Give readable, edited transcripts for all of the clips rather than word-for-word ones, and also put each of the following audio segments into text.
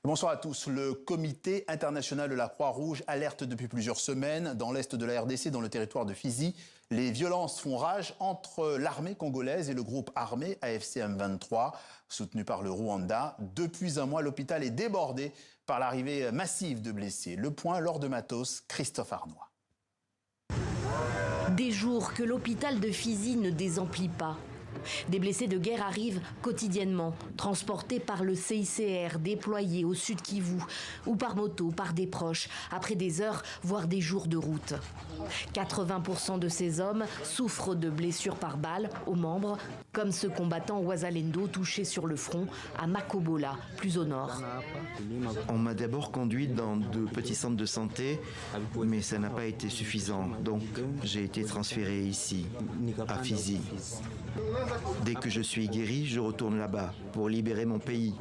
Bonsoir à tous. Le comité international de la Croix-Rouge alerte depuis plusieurs semaines. Dans l'est de la RDC, dans le territoire de Fizi, les violences font rage entre l'armée congolaise et le groupe armé AFC M23, soutenu par le Rwanda. Depuis un mois, l'hôpital est débordé par l'arrivée massive de blessés. Le point, Laure de Matos, Christophe Arnois. Des jours que l'hôpital de Fizi ne désemplit pas. Des blessés de guerre arrivent quotidiennement, transportés par le CICR déployé au sud Kivu ou par moto, par des proches, après des heures, voire des jours de route. 80% de ces hommes souffrent de blessures par balle aux membres, comme ce combattant Wazalendo touché sur le front à Makobola, plus au nord. On m'a d'abord conduit dans de petits centres de santé, mais ça n'a pas été suffisant. Donc j'ai été transféré ici, à Fizi. Dès que je suis guéri, je retourne là-bas pour libérer mon pays,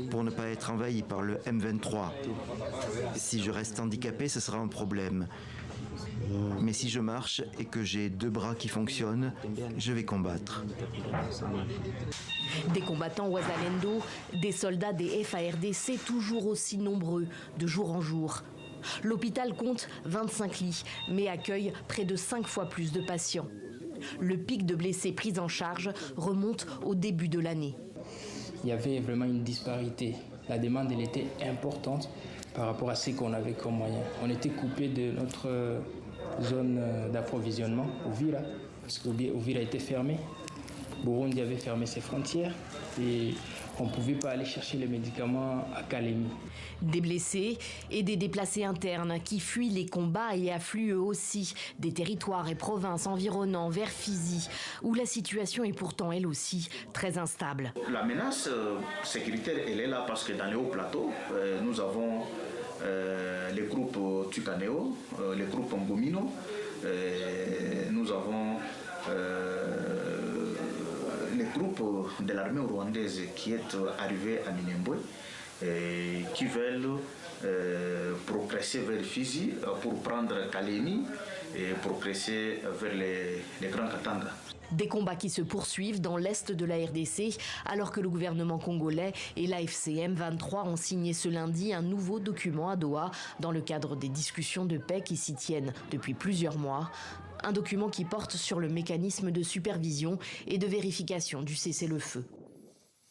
pour ne pas être envahi par le M23. Si je reste handicapé, ce sera un problème. Mais si je marche et que j'ai 2 bras qui fonctionnent, je vais combattre. Des combattants Wazalendo, des soldats des FARDC toujours aussi nombreux, de jour en jour. L'hôpital compte 25 lits, mais accueille près de 5 fois plus de patients. Le pic de blessés pris en charge remonte au début de l'année. Il y avait vraiment une disparité. La demande elle était importante par rapport à ce qu'on avait comme moyen. On était coupé de notre zone d'approvisionnement, Uvira, parce qu'Uvira était fermé. Burundi avait fermé ses frontières et on ne pouvait pas aller chercher les médicaments à Kalemi. Des blessés et des déplacés internes qui fuient les combats et affluent eux aussi des territoires et provinces environnants vers Fizi, où la situation est pourtant elle aussi très instable. La menace sécuritaire, elle est là parce que dans les hauts plateaux, nous avons les groupes Tucaneo, les groupes Ngomino, nous avons les groupes de l'armée rwandaise qui est arrivé à Minembwe et qui veulent progresser vers Fizi pour prendre Kalemi et progresser vers les Grands Katanga. Des combats qui se poursuivent dans l'est de la RDC alors que le gouvernement congolais et l'AFC M23 ont signé ce lundi un nouveau document à Doha dans le cadre des discussions de paix qui s'y tiennent depuis plusieurs mois. Un document qui porte sur le mécanisme de supervision et de vérification du cessez-le-feu.